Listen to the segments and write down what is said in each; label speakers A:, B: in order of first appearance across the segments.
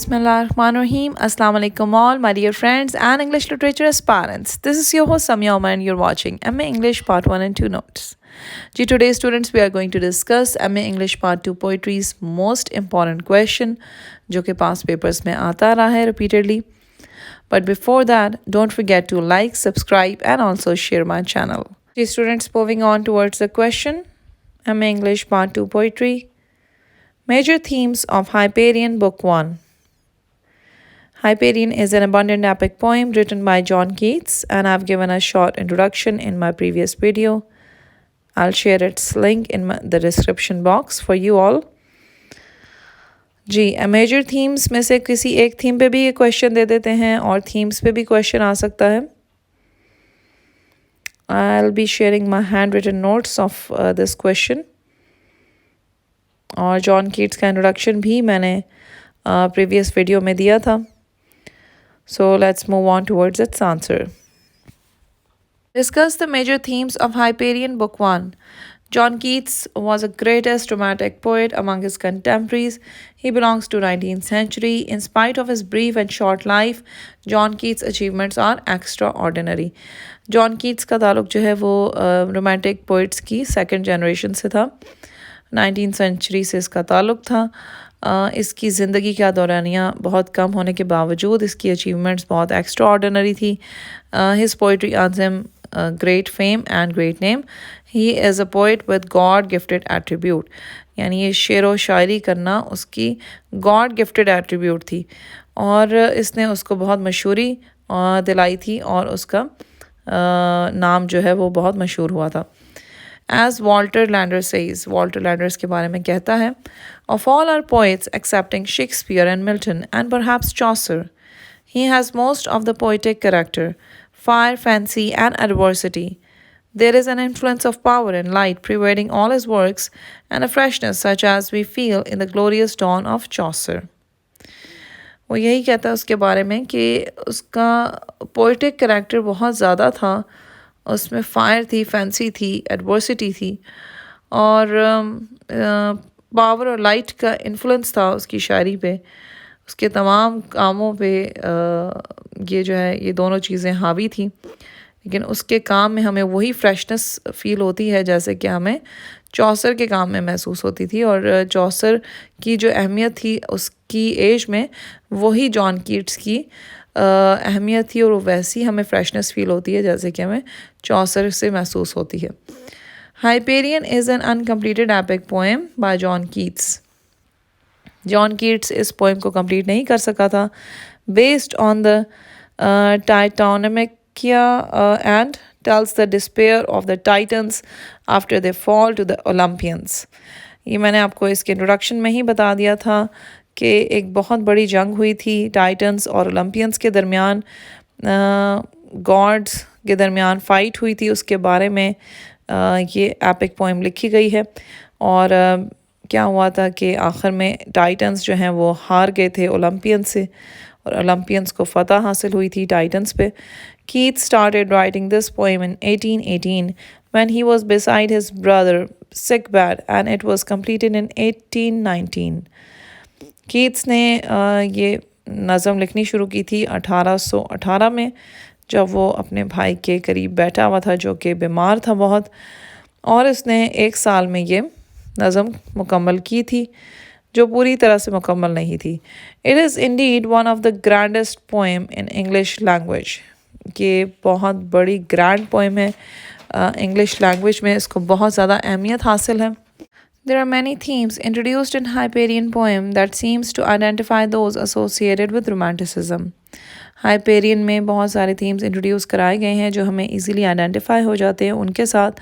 A: Bismillahirrahmanirrahim. Assalamu alaikum all my dear friends and English literature aspirants. This is your host Samia Umer and you're watching MA English Part 1 and 2 notes. Today students we are going to discuss MA English Part 2 poetry's most important question जो कि past papers में आता रहा है repeatedly. But before that, don't forget to like, subscribe and also share my channel. Students, moving on towards the question. MA English Part 2 poetry. Major themes of Hyperion Book 1. Hyperion is an abundant epic poem written by John Keats, and I've given a short introduction in my previous video. I'll share its link in the description box for you all. जी major themes में से किसी एक theme पे भी ये question दे देते हैं और थीम्स पे भी क्वेश्चन आ सकता है. I'll be sharing my handwritten notes of this question. और जॉन कीट्स का इंट्रोडक्शन भी मैंने प्रीवियस वीडियो में दिया था. So let's move on towards its answer. Discuss the major themes of Hyperion Book 1. John Keats was the greatest romantic poet among his contemporaries. He belongs to 19th century. In spite of his brief and short life, John Keats' achievements are extraordinary. John Keats का ताल्लुक जो है वो romantic poets की second generation से था. 19th century से इसका ताल्लुक था. इसकी ज़िंदगी का दौरानिया बहुत कम होने के बावजूद इसकी अचीवमेंट्स बहुत एक्स्ट्रा ऑर्डिनरी थी. His poetry earns him great fame and great name. He is a poet with God gifted attribute. यानी ये शेर व शायरी करना उसकी God gifted attribute थी और इसने उसको बहुत मशहूरी दिलाई थी और उसका नाम जो है वो बहुत मशहूर हुआ था. As Walter Landor says, Walter Landor इसके बारे में कहता है, of all our poets excepting Shakespeare and Milton and perhaps Chaucer, he has most of the poetic character, fire, fancy and adversity. There is an influence of power and light pervading all his works and a freshness such as we feel in the glorious dawn of Chaucer. वो यही कहता है उसके बारे में कि उसका poetic character बहुत ज़्यादा था. उसमें फायर थी, फैंसी थी, एडवर्सिटी थी और पावर और लाइट का इन्फ्लुएंस था उसकी शायरी पे. उसके तमाम कामों पे ये जो है ये दोनों चीज़ें हावी थी. लेकिन उसके काम में हमें वही फ्रेशनेस फील होती है जैसे कि हमें चौसर के काम में महसूस होती थी. और चौसर की जो अहमियत थी उसकी एज में वही जॉन कीट्स की अहमियत थी और वैसी हमें फ्रेशनेस फील होती है जैसे कि हमें चौसर से महसूस होती है. Hyperion is an uncompleted epic poem by John Keats. John Keats इस पोएम को कंप्लीट नहीं कर सका था. Based on the Titanomachia and tells the despair of the Titans after they fall to the Olympians. ये मैंने आपको इसके इंट्रोडक्शन में ही बता दिया था कि एक बहुत बड़ी जंग हुई थी टाइटन्स और ओलंपियंस के दरमियान. गॉड्स के दरमियान फ़ाइट हुई थी, उसके बारे में ये एपिक पोएम लिखी गई है. और क्या हुआ था कि आखिर में टाइटन्स जो हैं वो हार गए थे ओलंपियंस से और ओलंपियंस को फ़तह हासिल हुई थी टाइटन्स पे. Keats started writing this poem in 1818 when he was beside his brother sick bed and it was completed in 1819. Keats ने ये नज़म लिखनी शुरू की थी 1818 में जब वो अपने भाई के करीब बैठा हुआ था जो कि बीमार था बहुत, और इसने एक साल में ये नज़म मुकम्मल की थी जो पूरी तरह से मुकम्मल नहीं थी. It is Indeed one of the grandest poem in English language. ये बहुत बड़ी ग्रैंड पोएम है इंग्लिश लैंग्वेज में, इसको बहुत ज़्यादा अहमियत हासिल है. There are many themes introduced in Hyperion poem that seems to identify those associated with romanticism. Hyperion में बहुत सारे themes introduce कराए गए हैं जो हमें easily identify हो जाते हैं उनके साथ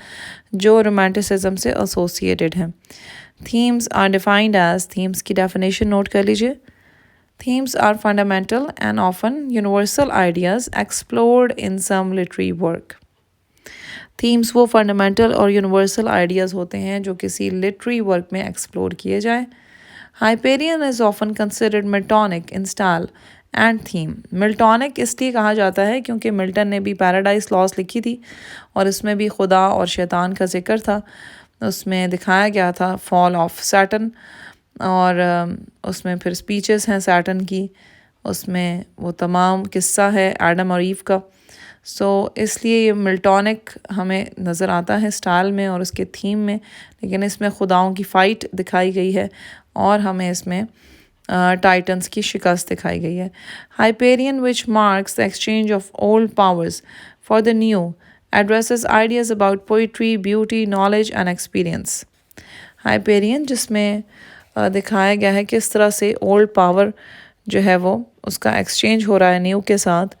A: जो romanticism से associated हैं. Themes are defined as, themes की definition note कर लीजिए. Themes are fundamental and often universal ideas explored in some literary work. Themes वो फंडामेंटल और यूनिवर्सल आइडियाज़ होते हैं जो किसी लिटरेरी वर्क में एक्सप्लोर किए जाए. Hyperion is often considered Miltonic in style and theme. Miltonic इसलिए कहा जाता है क्योंकि मिल्टन ने भी पैराडाइज लॉस्ट लिखी थी और इसमें भी खुदा और शैतान का जिक्र था. उसमें दिखाया गया था फॉल ऑफ सैटर्न اور اس میں پھر سپیچز ہیں سیٹن کی، اس میں وہ تمام قصہ ہے ایڈم اور ایو کا. سو اس لیے یہ ملٹونک ہمیں نظر آتا ہے اسٹائل میں اور اس کے تھیم میں، لیکن اس میں خداؤں کی فائٹ دکھائی گئی ہے اور ہمیں اس میں ٹائٹنس کی شکست دکھائی گئی ہے. ہائپیرین وچ marks the exchange of old powers for the new addresses ideas about poetry, beauty, knowledge and experience. ہائپیرین جس میں دکھایا گیا ہے کس طرح سے اولڈ پاور جو ہے وہ اس کا ایکسچینج ہو رہا ہے نیو کے ساتھ،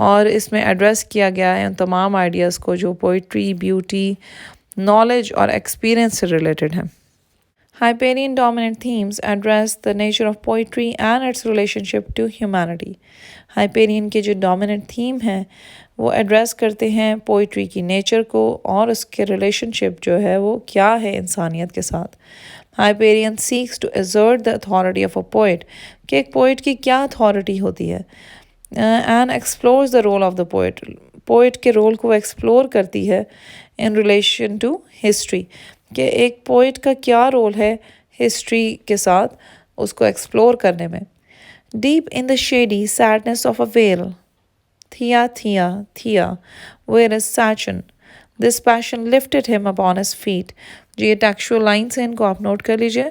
A: اور اس میں ایڈریس کیا گیا ہے ان تمام آئیڈیاز کو جو پوئٹری، بیوٹی، نالج اور ایکسپیرینس سے ریلیٹڈ ہیں. Hyperion dominant themes address the nature of poetry and its relationship to humanity. Hyperion کے جو dominant theme ہیں وہ ایڈریس کرتے ہیں پوئٹری کی نیچر کو اور اس کے ریلیشن شپ جو ہے وہ کیا ہے انسانیت کے ساتھ. Hyperion seeks to assert the authority of a poet کہ ایک پوئٹ کی کیا اتھارٹی ہوتی ہے. And explores the role of the poet. Poet کے رول کو ایکسپلور کرتی ہے in relation to history کہ ایک پوئٹ کا کیا رول ہے ہسٹری کے ساتھ اس کو ایکسپلور کرنے میں. Deep in the shady sadness of a veil, Thea, Thea, Thea, where is Sachin? This passion lifted him upon his feet. جی یہ ٹیکسچوئل لائنس ہیں، ان کو آپ نوٹ کر لیجئے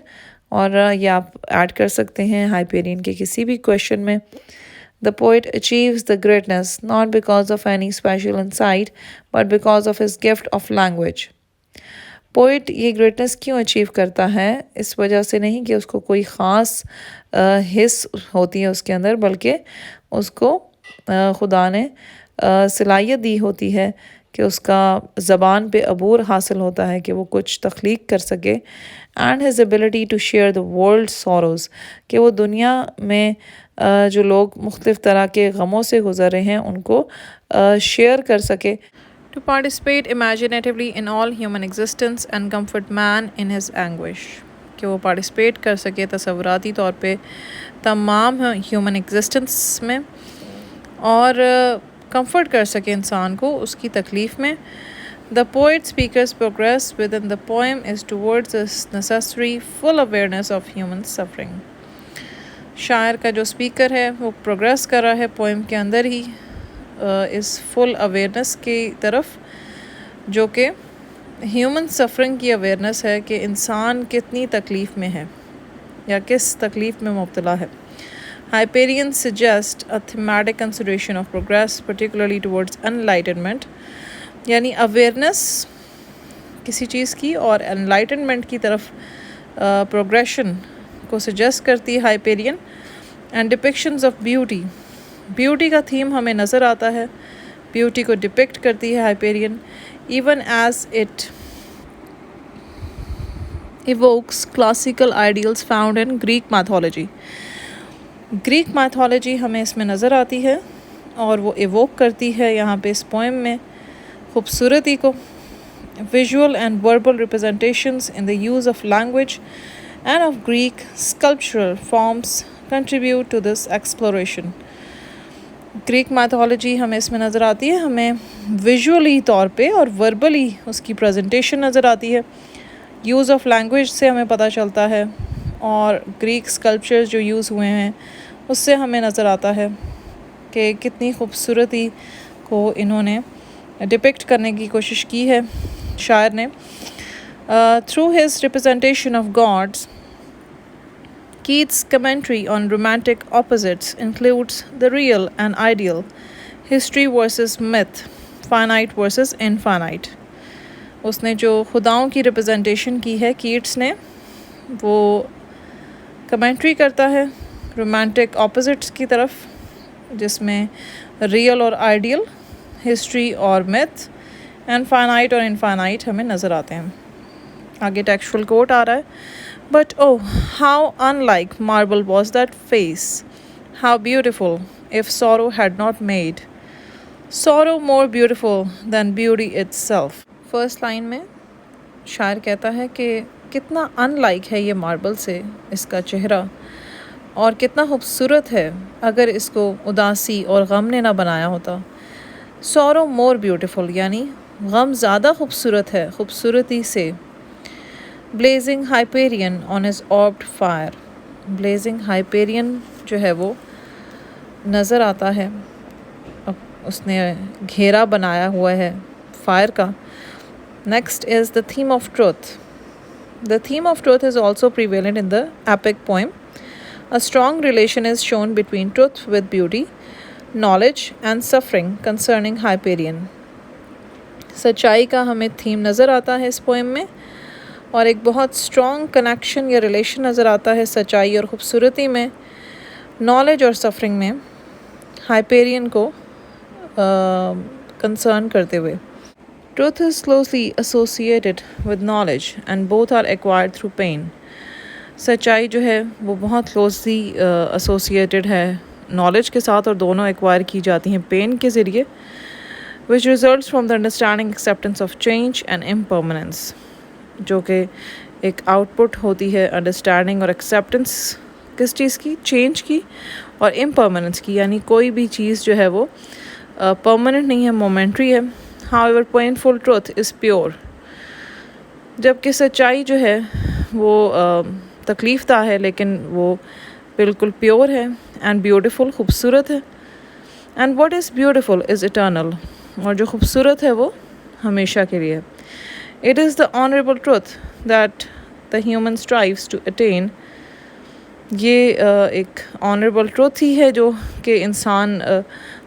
A: اور یہ آپ ایڈ کر سکتے ہیں ہائپیرین کے کسی بھی کویشچن میں. The poet achieves the greatness not because of any special insight but because of his gift of language. Poet یہ گریٹنس کیوں اچیو کرتا ہے؟ اس وجہ سے نہیں کہ اس کو کوئی خاص حس ہوتی ہے اس کے اندر، بلکہ اس کو خدا نے صلاحیت دی ہوتی ہے کہ اس کا زبان پہ عبور حاصل ہوتا ہے کہ وہ کچھ تخلیق کر سکے. And his ability to share the world's sorrows کہ وہ دنیا میں جو لوگ مختلف طرح کے غموں سے گزر رہے ہیں ان کو شیئر کر سکے. To participate imaginatively in all human existence and comfort man in his anguish کہ وہ پارٹیسپیٹ کر سکے تصوراتی طور پہ تمام ہیومن ایگزسٹنس میں اور کمفرٹ کر سکے انسان کو اس کی تکلیف میں. The poet speaker's progress within the poem is towards this necessary full awareness of human suffering. شاعر کا جو سپیکر ہے وہ پروگریس کر رہا ہے پوئم کے اندر ہی اس فل اویئرنیس کی طرف جو کہ ہیومن سفرنگ کی اویئرنیس ہے کہ انسان کتنی تکلیف میں ہے یا کس تکلیف میں مبتلا ہے. Hyperion suggests a thematic consideration of progress particularly towards enlightenment یعنی اویئرنیس کسی چیز کی اور انلائٹنمنٹ کی طرف پروگریشن کو سجیسٹ کرتی ہے Hyperion. And depictions of beauty, beauty کا تھیم ہمیں نظر آتا ہے، بیوٹی کو ڈپکٹ کرتی ہے Hyperion even as it evokes classical ideals found in Greek mythology. Greek mythology ہمیں اس میں نظر آتی ہے اور وہ ایووک کرتی ہے یہاں پہ اس پوئم میں خوبصورتی کو. Visual and verbal representations in the use of language and of Greek sculptural forms contribute to this exploration. Greek mythology ہمیں اس میں نظر آتی ہے، ہمیں ویژولی طور پہ اور وربلی اس کی پریزنٹیشن نظر آتی ہے. یوز آف لینگویج سے ہمیں پتہ چلتا ہے اور گریک اسکلپچرز جو یوز ہوئے ہیں اس سے ہمیں نظر آتا ہے کہ کتنی خوبصورتی کو انہوں نے ڈپکٹ کرنے کی کوشش کی ہے شاعر نے. Through his representation of gods, Keats' commentary on romantic opposites includes the real and ideal, history versus myth, finite versus infinite. اس نے جو خداؤں کی ریپرزنٹیشن کی ہے کیٹس نے، وہ کمنٹری کرتا ہے رومانٹک اپوزٹس کی طرف جس میں ریئل اور آئیڈیل، ہسٹری اور میتھ، اینڈ فائنائٹ اور انفائنائٹ ہمیں نظر آتے ہیں. آگے ٹیکسچوئل کوٹ آ رہا ہے. But oh how unlike marble was that face, how beautiful if sorrow had not made sorrow more beautiful than beauty itself. First line میں شاعر کہتا ہے کہ کتنا ان لائک ہے یہ ماربل سے اس کا چہرہ، اور کتنا خوبصورت ہے اگر اس کو اداسی اور غم نے نہ بنایا ہوتا. سورو مور بیوٹیفل یعنی غم زیادہ خوبصورت ہے خوبصورتی سے. Blazing Hyperion on his orbed fire. Blazing Hyperion जो है वो नज़र आता है, अब उसने घेरा बनाया हुआ है फायर का। Next is the theme of truth. The theme of truth is also prevalent in the epic poem. A strong relation is shown between truth with beauty, knowledge and suffering concerning Hyperion. सच्चाई का हमें theme नज़र आता है इस poem में, और एक बहुत स्ट्रॉन्ग कनेक्शन या रिलेशन नज़र आता है सच्चाई और ख़ूबसूरती में, नॉलेज और सफरिंग में हाइपेरियन को कंसर्न करते हुए। Truth is closely associated with knowledge and both are acquired through pain. सच्चाई जो है वो बहुत क्लोजली एसोसिएटेड है नॉलेज के साथ, और दोनों एक्वायर की जाती हैं पेन के ज़रिए, which results from the understanding acceptance of change and impermanence, जो कि एक आउटपुट होती है अंडरस्टैंडिंग और एक्सेप्टेंस किस चीज़ की, चेंज की और इम्परमानेंस की, यानी कोई भी चीज़ जो है वो परमानेंट नहीं है, मोमेंट्री है। However painful truth is pure. जबकि सच्चाई जो है वो तकलीफ़ दा है, लेकिन वो बिल्कुल प्योर है, एंड ब्यूटीफुल, खूबसूरत है। And what is beautiful is eternal, और जो खूबसूरत है वो हमेशा के लिए। It is the honourable truth that the human strives to attain. ये एक ऑनरेबल ट्रूथ ही है जो कि इंसान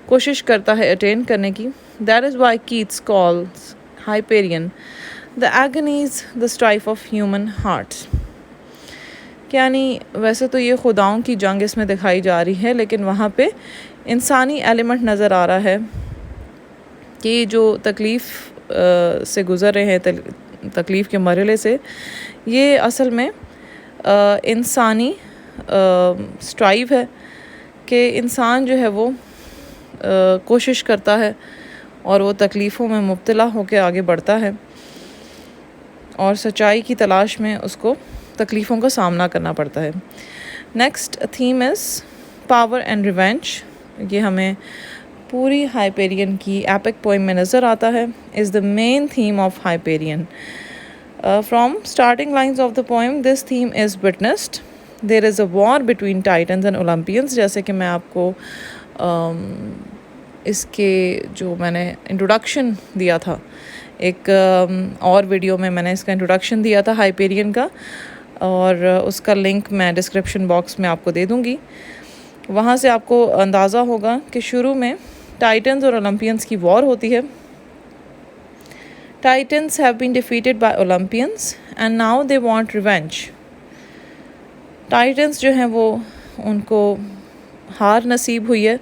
A: कोशिश करता है अटेन करने की। That is why Keats calls Hyperion the agonies the strife of human hearts. यानी वैसे तो ये खुदाओं की जंग इसमें दिखाई जा रही है, लेकिन वहाँ पे इंसानी एलिमेंट नज़र आ रहा है कि जो तकलीफ़ से गुज़र रहे हैं, तकलीफ़ के मरहले से, ये असल में इंसानी स्ट्राइव है कि इंसान जो है वो कोशिश करता है और वो तकलीफ़ों में मुब्तला होकर आगे बढ़ता है, और सच्चाई की तलाश में उसको तकलीफ़ों का सामना करना पड़ता है। Next theme is power and revenge. ये हमें पूरी हाइपेरियन की एपिक पोएम में नज़र आता है। Is the main theme of Hyperion. From starting lines of the poem this theme is witnessed. There is a war between Titans and Olympians. जैसे कि मैं आपको इसके जो मैंने इंट्रोडक्शन दिया था, एक और वीडियो में मैंने इसका इंट्रोडक्शन दिया था हाइपेरियन का, और उसका लिंक मैं डिस्क्रिप्शन बॉक्स में आपको दे दूँगी। वहाँ से आपको अंदाज़ा होगा कि शुरू में टाइटन्स और ओलंपियंस की वॉर होती है। Titans have been defeated by Olympians and now they want revenge. Titans जो हैं वो, उनको हार नसीब हुई है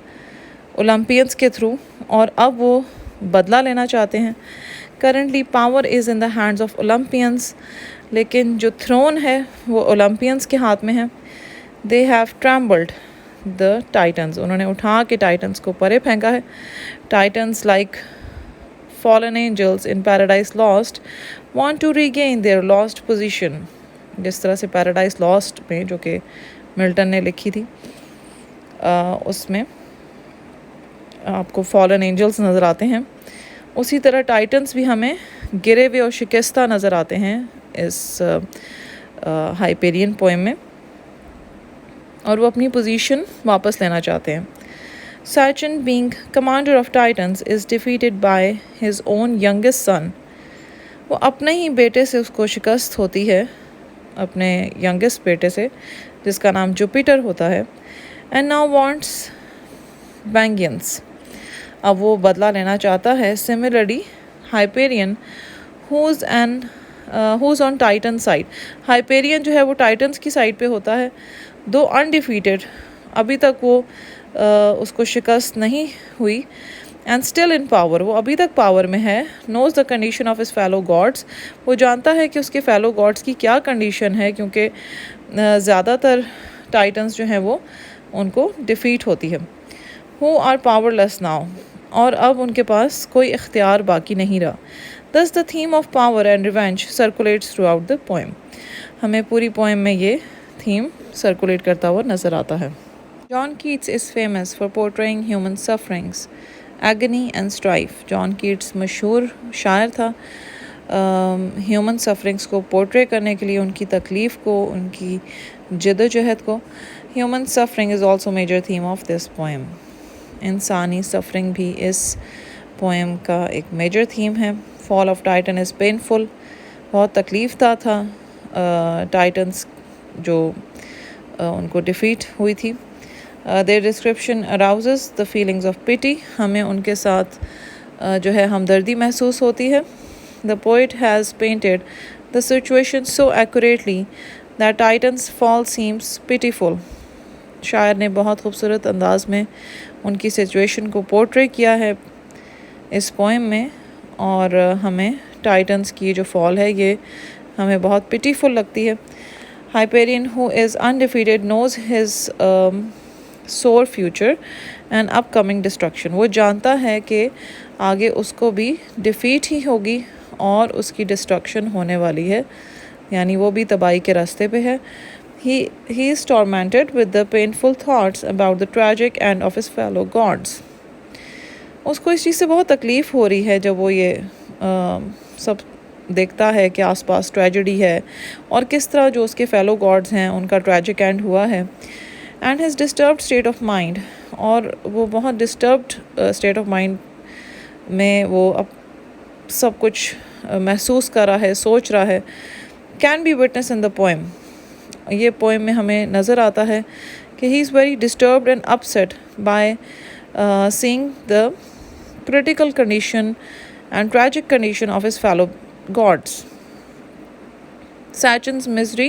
A: ओलंपियंस के थ्रू, और अब वो बदला लेना चाहते हैं। Currently power is in the hands of Olympians, लेकिन जो थ्रोन है वो ओलंपियंस के हाथ में है। They have trampled the Titans. उन्होंने उठा के टाइटन्स को परे फेंका है। Titans like fallen angels in Paradise Lost want to regain their lost position. जिस तरह से पैराडाइज लॉस्ट में, जो कि मिल्टन ने लिखी थी, उसमें आपको फॉलन एंजल्स नज़र आते हैं, उसी तरह टाइटन्स भी हमें गिरे हुए और शिकस्ता नज़र आते हैं इस हाइपेरियन पोएम में, और वो अपनी पोजीशन वापस लेना चाहते हैं। Saturn, being commander of Titans, is defeated by his own youngest son. वो अपने ही बेटे से उसको शिकस्त होती है, अपने यंगेस्ट बेटे से, जिसका नाम जुपिटर होता है। And now wants vengeance. अब वो बदला लेना चाहता है। Similarly, Hyperion, who's on Titan side. Hyperion जो है वो टाइटन्स की साइड पे होता है, दो अनडिफीटेड, अभी तक वो उसको शिकस्त नहीं हुई, एंड स्टिल इन पावर, वो अभी तक पावर में है। Knows the condition of his fellow gods, वो जानता है कि उसके फेलो गॉड्स की क्या कंडीशन है, क्योंकि ज़्यादातर टाइटन्स जो हैं वो उनको डिफ़ीट होती है। हु आर पावरलेस नाउ, और अब उनके पास कोई इख्तियार बाकी नहीं रहा। दस the theme of power and revenge circulates through out the poem. हमें पूरी पोएम में ये थीम सर्कुलेट करता हुआ नज़र आता है। John Keats is famous for portraying human sufferings, agony and strife. John Keats मशहूर शायर था ह्यूमन सफरिंग्स को पोर्ट्रे करने के लिए, उनकी तकलीफ़ को, उनकी जदोजहद को. Human suffering is also major theme of this poem. इंसानी सफरिंग भी इस पोएम का एक मेजर थीम है. Fall of Titan is painful. बहुत तकलीफ़ था टाइटन्स जो उनको डिफ़ीट हुई थी. Their description arouses the feelings of pity. हमें उनके साथ जो है हमदर्दी महसूस होती है. The poet has painted the situation so accurately that Titans fall seems pitiful. शायर ने बहुत खूबसूरत अंदाज में उनकी सिचुएशन को पोर्ट्रे किया है इस पोएम में, और हमें टाइटन्स की जो फॉल है ये हमें बहुत पिटीफुल लगती है. Hyperion who is undefeated knows his sore future and upcoming destruction. वो जानता है कि आगे उसको भी डिफ़ीट ही होगी और उसकी डिस्ट्रक्शन होने वाली है, यानी वो भी तबाही के रास्ते पे है. He is tormented with the painful thoughts about the tragic end of his fellow gods. उसको इस चीज़ से बहुत तकलीफ़ हो रही है जब वो ये सब देखता है कि आसपास ट्रेजेडी है और किस तरह जो उसके फेलो गॉड्स हैं उनका ट्रेजिक एंड हुआ है. And his disturbed state of mind, और वो बहुत डिस्टर्ब्ड स्टेट ऑफ माइंड में वो अब सब कुछ महसूस कर रहा है, सोच रहा है. Can be witness in the poem. ये पोएम में हमें नज़र आता है कि he is very disturbed and upset by seeing the critical condition and tragic condition of his fellow gods. Sachin's misery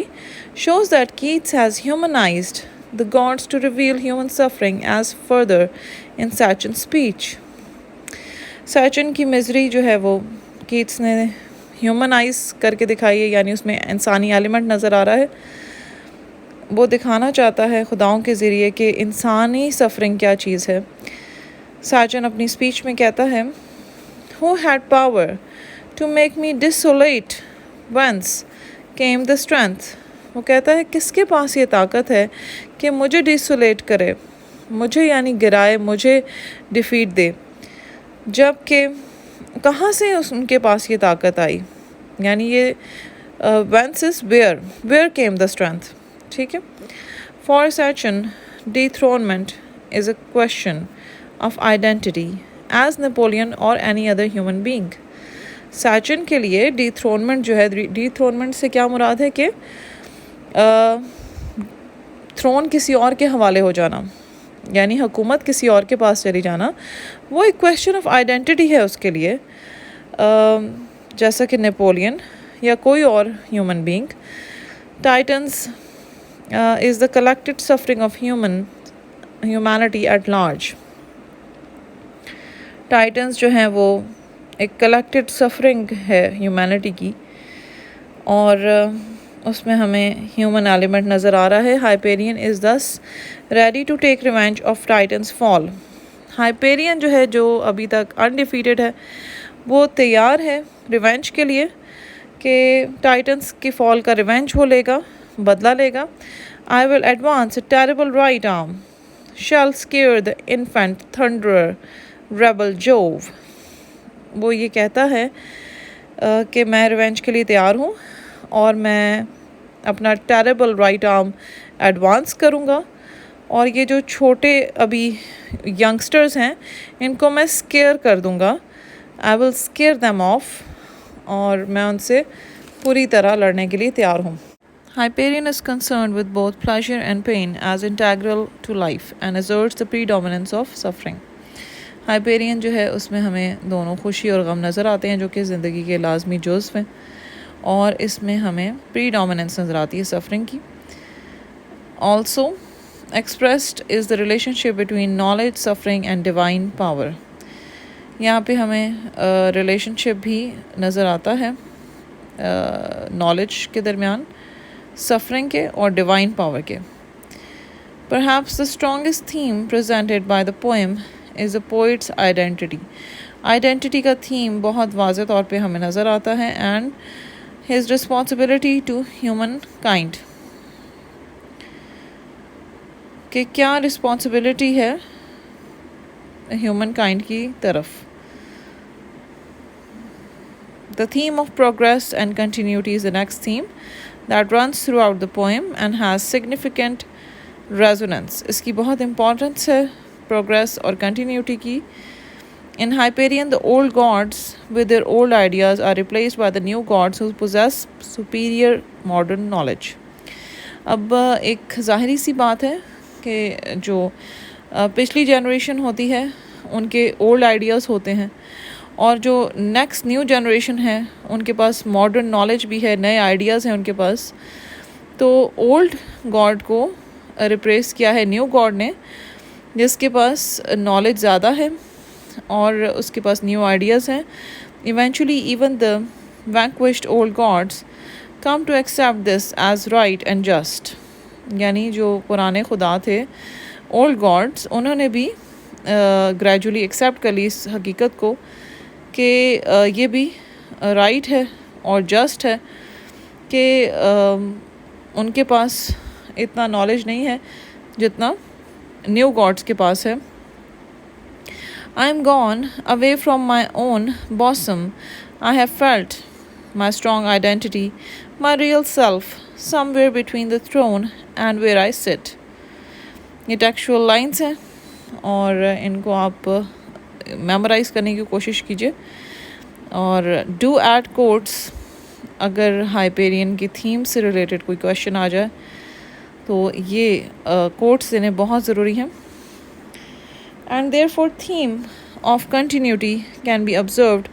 A: shows that Keats has humanized the gods to reveal human suffering as further in Sachin's speech. Sachin की misery जो है वो Keats ने humanise करके दिखाई है, यानी उसमें इंसानी एलिमेंट नज़र आ रहा है. वो दिखाना चाहता है खुदाओं के ज़रिए कि इंसानी सफरिंग क्या चीज़ है. साजन अपनी स्पीच में कहता है, Who had power to make me desolate? Whence came the strength? वो कहता है किसके पास ये ताकत है कि मुझे डिसोलेट करे, मुझे यानी गिराए, मुझे डिफीट दे, जबकि कहाँ से उनके पास ये ताकत आई, यानी ये whence is where came the strength. ठीक है. For Sachin, dethronement is a question of identity as Napoleon or any other human being. सैचिन के लिए डिथ्रोनमेंट जो है, डिथ्रोनमेंट से क्या मुराद है कि थ्रोन किसी और के हवाले हो जाना, यानी हुकूमत किसी और के पास चली जाना, वो एक क्वेश्चन ऑफ आइडेंटिटी है उसके लिए. जैसा कि नेपोलियन या कोई और human being. Titans is the collected suffering of humanity at large. Titans जो हैं वो एक कलेक्टेड सफरिंग है ह्यूमैनिटी की, और उसमें हमें ह्यूमन एलिमेंट नज़र आ रहा है. Hyperion is thus ready to take revenge of Titans fall. Hyperion जो है, जो अभी तक अनडिफीटेड है, वो तैयार है रिवेंज के लिए कि टाइटन्स की फॉल का रिवेंज वो लेगा, बदला लेगा. I will advance a terrible right arm shall scare the infant thunderer rebel Jove. वो ये कहता है कि मैं रिवेंज के लिए तैयार हूँ और मैं अपना टेरेबल राइट आर्म एडवांस करूँगा, और ये जो छोटे अभी यंगस्टर्स हैं इनको मैं स्केयर कर दूँगा. I will square them of, और मैं उनसे पूरी तरह लड़ने के लिए तैयार हूँ. Hyperion is concerned with both pleasure and pain as integral to life and asserts the predominance of suffering. Hyperion जो है उसमें हमें दोनों खुशी और गम नज़र आते हैं जो कि ज़िंदगी के लाजमी जुज़्व हैं, और इसमें हमें प्रीडोमिनेंस नज़र आती है सफ़रिंग की. Also expressed is the relationship between knowledge, suffering and divine power. यहाँ पे हमें रिलेशनशिप भी नज़र आता है नॉलेज के दरमियान, सफ़रिंग के और डिवाइन पावर के. Perhaps the strongest theme presented by the poem is the poet's identity. Identity का theme बहुत वाज़ेह तौर पे हमें नज़र आता है, and his responsibility to humankind. कि क्या रिस्पॉन्सिबिलिटी है ह्यूमन काइंड की तरफ. The theme of progress and continuity is the next theme that runs throughout the poem and has significant resonance. इसकी बहुत importance है progress और continuity की. In Hyperion, the old gods with their old ideas are replaced by the new gods who possess superior modern knowledge. अब एक ज़ाहिरी सी बात है कि जो पिछली जनरेशन होती है उनके ओल्ड आइडियाज़ होते हैं और जो नेक्स्ट न्यू जनरेशन है उनके पास मॉडर्न नॉलेज भी है, नए आइडियाज़ हैं उनके पास. तो ओल्ड गॉड को रिप्लेस किया है न्यू गॉड ने, जिसके पास नॉलेज ज़्यादा है और उसके पास न्यू आइडियाज़ हैं. Eventually even the vanquished old gods come to accept this as right and just. यानी जो पुराने खुदा थे ओल्ड गॉड्स, उन्होंने भी ग्रेजुअली एक्सेप्ट कर ली इस हकीकत को कि ये भी राइट है और जस्ट है कि उनके पास इतना नॉलेज नहीं है जितना न्यू गॉड्स के पास है. I am gone away from my own bosom. I have felt my strong identity, my real self, somewhere between the throne and where I sit. ये टेक्सचुअल लाइन्स हैं और इनको आप मेमोराइज़ करने की कोशिश कीजिए. और डू ऐड कोट्स अगर हाइपेरियन की थीम से रिलेटेड कोई क्वेश्चन आ जाए तो ये कोट्स देने बहुत ज़रूरी हैं. And therefore theme of continuity can be observed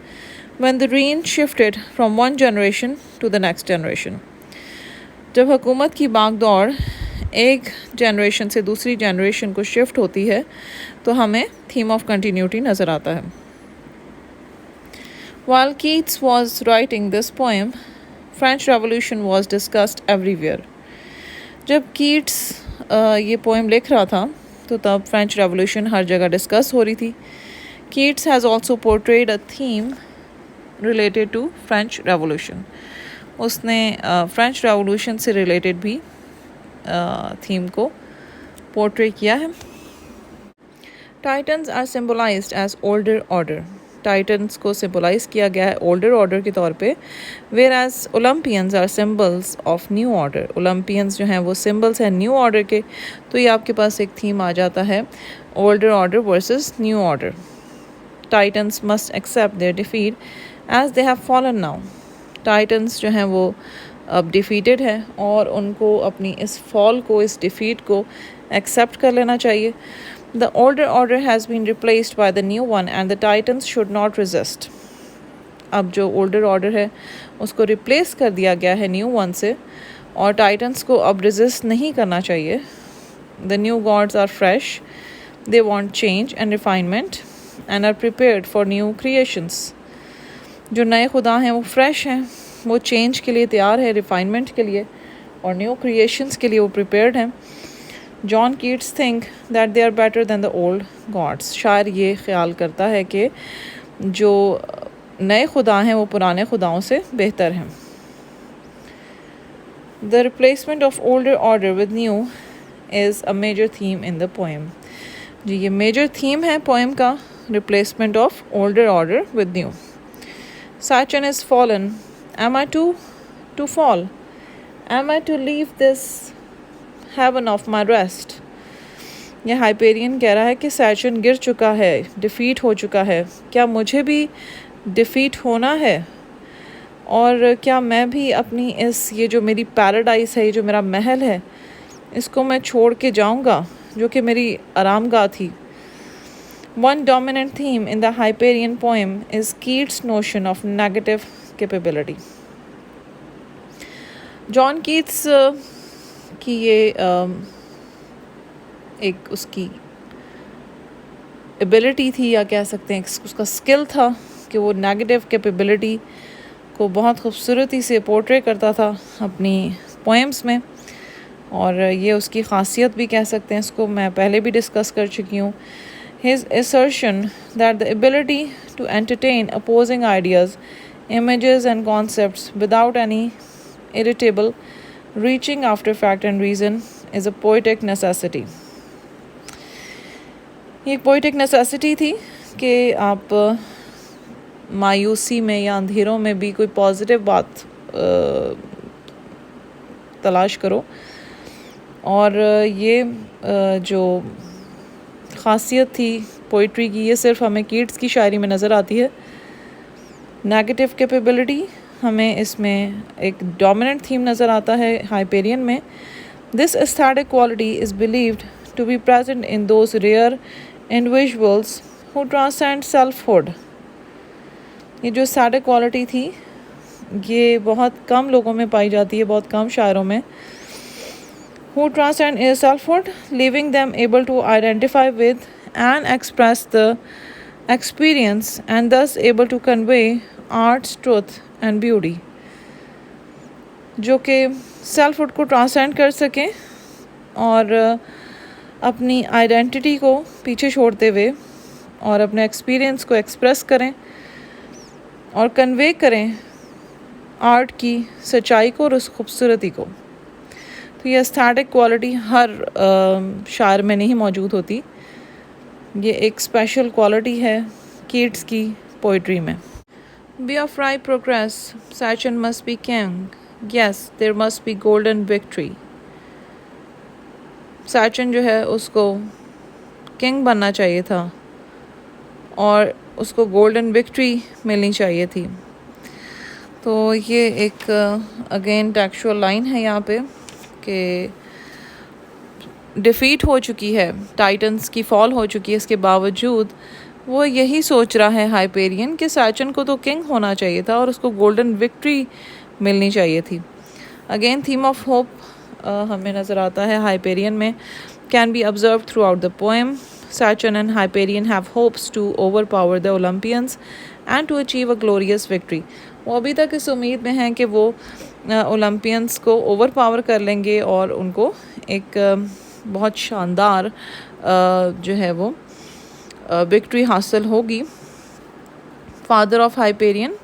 A: when the reign shifted from one generation to the next generation. जब हुकूमत की बागदौड़ एक जनरेशन से दूसरी जनरेशन को शिफ्ट होती है तो हमें थीम ऑफ कंटिन्यूटी नज़र आता है. While Keats was writing this poem, French Revolution was discussed everywhere. जब कीट्स ये पोएम लिख रहा था तो तब फ्रेंच रेवोल्यूशन हर जगह डिस्कस हो रही थी. Keats has also portrayed a theme related to French revolution. उसने फ्रेंच रेवोल्यूशन से रिलेटेड भी थीम को पोर्ट्रे किया है. Titans are symbolized as older order. Titans को सिम्बलाइज किया गया है ओल्डर ऑर्डर के तौर पे, whereas Olympians are symbols of new order. Olympians जो हैं वो सिम्बल्स हैं न्यू ऑर्डर के. तो ये आपके पास एक थीम आ जाता है older order versus new order. Titans must accept their defeat as they have fallen now. Titans जो हैं वो अब डिफीटेड है और उनको अपनी इस फॉल को, इस डिफीट को एक्सेप्ट कर लेना चाहिए. The older order has been replaced by the new one and the titans should not resist. अब जो older order है उसको replace कर दिया गया है new one से और titans को अब resist नहीं करना चाहिए. The new gods are fresh. They want change and refinement and are prepared for new creations. जो नए खुदा हैं वो fresh हैं, वो change के लिए तैयार है, refinement के लिए और new creations के लिए वो prepared हैं. John Keats think that they are better than the old gods. शायर ये ख्याल करता है कि जो नए खुदा हैं वो पुराने खुदाओं से बेहतर हैं. The replacement of older order with new is a major theme in the poem. जी ये मेजर थीम है पोएम का, replacement of older order with new. Saturn is fallen. Am I to fall? Am I to leave this heaven of my rest? ये Hyperion कह रहा है कि Saturn गिर चुका है, डिफीट हो चुका है. क्या मुझे भी डिफीट होना है और क्या मैं भी अपनी ये जो मेरी पैराडाइस है, ये जो मेरा महल है, इसको मैं छोड़ के जाऊंगा जो कि मेरी आरामगाह थी. One dominant theme in the Hyperion poem is Keats' notion of negative capability. John Keats की ये एक उसकी एबिलिटी थी या कह सकते हैं उसका स्किल था कि वो नेगेटिव कैपेबिलिटी को बहुत खूबसूरती से पोर्ट्रे करता था अपनी पोएम्स में. और ये उसकी ख़ासियत भी कह सकते हैं, इसको मैं पहले भी डिस्कस कर चुकी हूँ. His assertion that the ability to entertain opposing ideas, images and concepts without any irritable reaching after fact and reason is a poetic necessity. ये एक poetic necessity थी कि आप मायूसी में या अंधेरों में भी कोई पॉजिटिव बात तलाश करो। और ये जो ख़ासियत थी पोइट्री की, ये सिर्फ हमें कीट्स की शायरी में नज़र आती है। नेगेटिव कैपेबिलिटी हमें इसमें एक डोमिनेंट थीम नज़र आता है हाइपेरियन में। This aesthetic quality is believed to be present in those rare individuals who transcend selfhood. ये जो एस्थेटिक क्वालिटी थी ये बहुत कम लोगों में पाई जाती है, बहुत कम शायरों में। who transcend selfhood, leaving them able to identify with and express the experience and thus able to convey art's truth and beauty। जो कि सेल्फहुड को ट्रांसेंड कर सकें और अपनी आइडेंटिटी को पीछे छोड़ते हुए और अपने एक्सपीरियंस को एक्सप्रेस करें और कन्वे करें आर्ट की सच्चाई को और उस खूबसूरती को। तो ये एस्थेटिक क्वालिटी हर शायर में नहीं मौजूद होती, ये एक स्पेशल क्वालिटी है कीट्स की पोइट्री में। By of right progress Saturn must be king, yes there must be golden victory. Saturn जो है उसको किंग बनना चाहिए था और उसको गोल्डन विक्ट्री मिलनी चाहिए थी। तो ये एक अगेन टेक्सचुअल लाइन है यहाँ पे कि डिफ़ीट हो चुकी है, टाइटन्स की फॉल हो चुकी है, इसके बावजूद वो यही सोच रहा है हाइपेरियन कि सैचन को तो किंग होना चाहिए था और उसको गोल्डन विक्ट्री मिलनी चाहिए थी। अगेन थीम ऑफ होप हमें नज़र आता है हाइपेरियन में, can be observe throughout the poem. Saturn and Hyperion have hopes to overpower the Olympians and to achieve a glorious victory. वो अभी तक इस उम्मीद में हैं कि वो ओलंपियंस को ओवर पावर कर लेंगे और उनको एक बहुत शानदार जो है वो विक्ट्री हासिल होगी। Father of Hyperion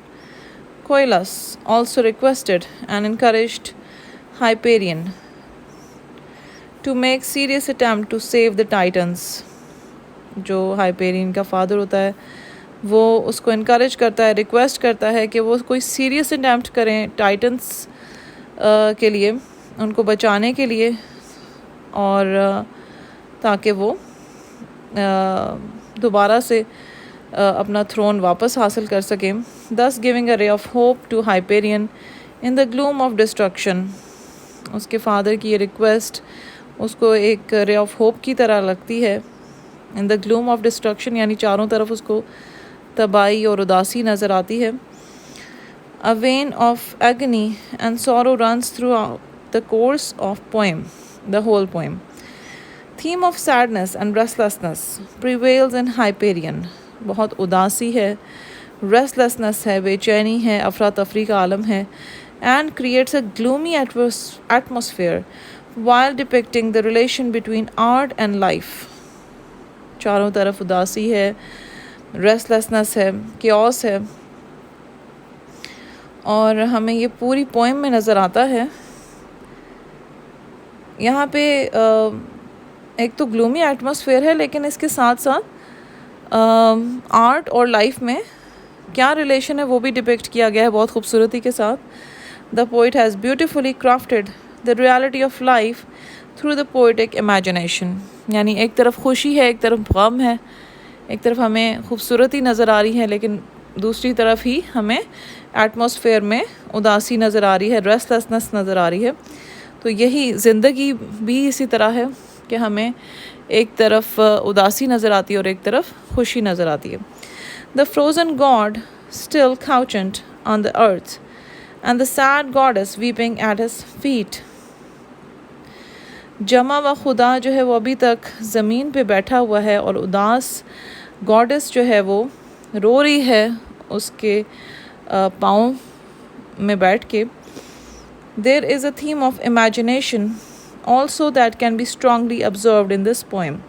A: Coelus also requested and encouraged Hyperion to make serious attempt to save the Titans। जो हाइपेरियन का फादर होता है वो उसको इनकरेज करता है, रिक्वेस्ट करता है कि वो कोई सीरियस अटैम्प्ट करें टाइटन्स के लिए, उनको बचाने के लिए, और ताकि वो दोबारा से अपना थ्रोन वापस हासिल कर सकें। thus giving a ray of hope to Hyperion in the gloom of destruction। उसके फादर की ये रिक्वेस्ट उसको एक रे ऑफ होप की तरह लगती है। In the gloom of destruction यानी चारों तरफ उसको तबाही और उदासी नज़र आती है। A vein of agony and sorrow runs through the course of poem, the whole poem. Theme of sadness and restlessness prevails in Hyperion. बहुत उदासी है, रेस्टलेसनेस है, बेचैनी है, अफरा तफरी का आलम है। And creates a gloomy atmosphere while depicting the relation between art and life। चारों तरफ उदासी है, रेस्टलेसनेस है, chaos है, और हमें ये पूरी पोएम में नज़र आता है। यहाँ पे एक तो ग्लूमी एटमॉस्फेयर है, लेकिन इसके साथ साथ आर्ट और लाइफ में क्या रिलेशन है वो भी डिपिक्ट किया गया है बहुत खूबसूरती के साथ। The poet has beautifully crafted the reality of life through the poetic imagination. यानी एक तरफ खुशी है, एक तरफ गम है, एक तरफ हमें खूबसूरती नज़र आ रही है, लेकिन दूसरी तरफ ही हमें एटमॉस्फेयर में उदासी नज़र आ रही है, रेस्टलेसनेस नज़र आ रही है। तो यही ज़िंदगी भी इसी तरह है कि हमें एक तरफ उदासी नज़र आती है और एक तरफ खुशी नज़र आती है। The frozen god still couchant on the earth and the sad goddess weeping at his feet. जमा व खुदा जो है वो अभी तक ज़मीन पे बैठा हुआ है और उदास गॉडेस जो है वो रो रही है उसके पाँव में बैठ के। There is a theme of imagination also that can be strongly observed in this poem.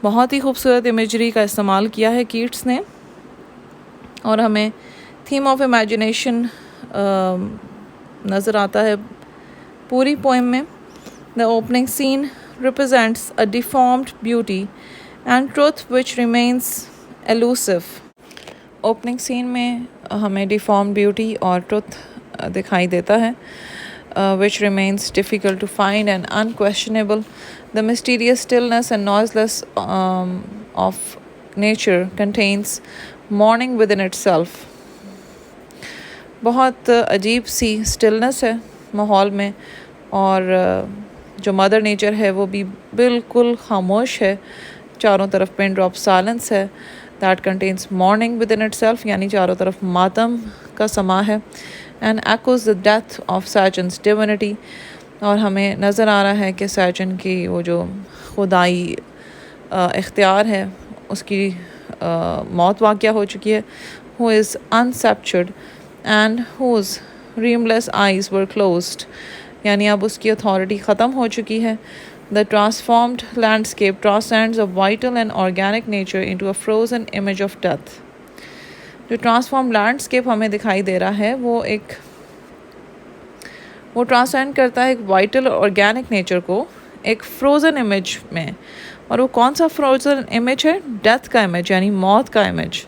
A: बहुत ही खूबसूरत इमेजरी का इस्तेमाल किया है कीट्स ने, और हमें थीम ऑफ इमेजिनेशन नज़र आता है पूरी पोएम में। The opening scene represents a deformed beauty and truth which remains elusive। Opening scene میں ہمیں ڈیفارم بیوٹی اور ٹروتھ دکھائی دیتا ہے which remains difficult to find and unquestionable. The mysterious stillness and noiseless of nature contains morning within itself. بہت عجیب سی اسٹلنس ہے ماحول میں، اور جو مدر نیچر ہے وہ بھی بالکل خاموش ہے، چاروں طرف پن ڈراپ سائلنس ہے. That contains mourning within itself, یعنی چاروں طرف ماتم کا سما ہے. And echoes the death of Saturn's divinity, اور ہمیں نظر آ رہا ہے کہ سیچن کی وہ جو خدائی اختیار ہے اس کی موت واقع ہو چکی ہے. who is unseptured and whose rimless eyes were closed، یعنی اب اس کی اتھارٹی ختم ہو چکی ہے. The transformed landscape transcends a vital and organic nature into a frozen image of death. جو ٹرانسفارم لینڈسکیپ ہمیں دکھائی دے رہا ہے وہ ٹرانسینڈ کرتا ہے ایک وائٹل آرگینک نیچر کو ایک فروزن امیج میں. اور وہ کون سا فروزن امیج ہے؟ ڈیتھ کا امیج، یعنی موت کا image.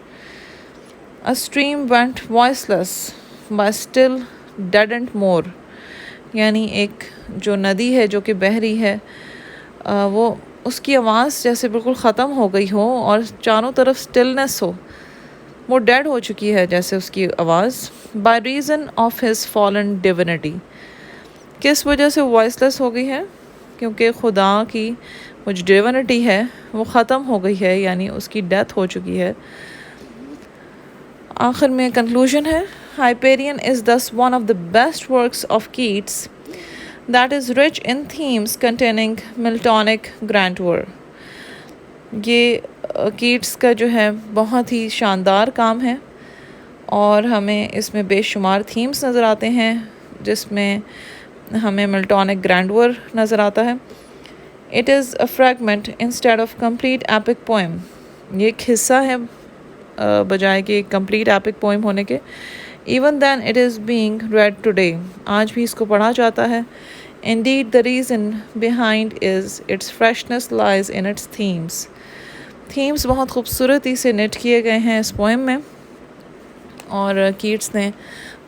A: A stream went voiceless but still deadened more، یعنی ایک جو ندی ہے جو کہ بہہ رہی ہے وہ اس کی آواز جیسے بالکل ختم ہو گئی ہو اور چاروں طرف سٹلنس ہو، وہ ڈیڈ ہو چکی ہے جیسے اس کی آواز. by reason of his fallen divinity، کس وجہ سے وائس لیس ہو گئی ہے؟ کیونکہ خدا کی وہ جو ڈیونٹی ہے وہ ختم ہو گئی ہے، یعنی اس کی ڈیتھ ہو چکی ہے. آخر میں کنکلوژن ہے، ہائپیرین از thus one of the best works of Keats that is rich in themes containing Miltonic grandeur. یہ کیٹس کا جو ہے بہت ہی شاندار کام ہے، اور ہمیں اس میں بے شمار تھیمز نظر آتے ہیں جس میں ہمیں ملٹونک گرینڈور نظر آتا ہے. It is a fragment instead of complete epic poem، یہ ایک حصہ ہے بجائے کہ ایک کمپلیٹ ایپک پوئم ہونے کے. Even then it is being read today، آج بھی اس کو پڑھا جاتا ہے. Indeed the reason behind is its freshness lies in its themes. Themes بہت خوبصورتی سے نٹ کیے گئے ہیں اس پوئم میں، اور کیٹس نے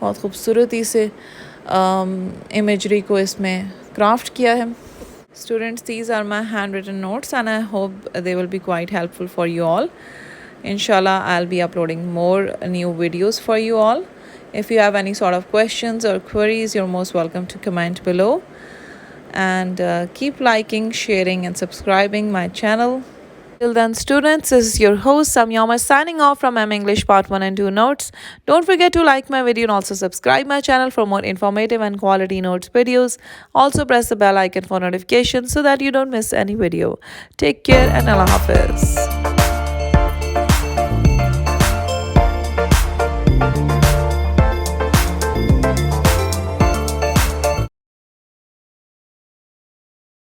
A: بہت خوبصورتی سے امیجری کو اس میں کرافٹ کیا ہے. Students, these are my handwritten notes and I hope they will be quite helpful for you all. Inshallah, I'll be uploading more new videos for you all. If you have any sort of questions or queries, you're most welcome to comment below. And keep liking, sharing and subscribing my channel. Till then, students, this is your host Samia Umer signing off from M English Part 1 and 2 Notes. Don't forget to like my video and also subscribe my channel for more informative and quality notes videos. Also press the bell icon for notifications so that you don't miss any video. Take care and Allah Hafiz.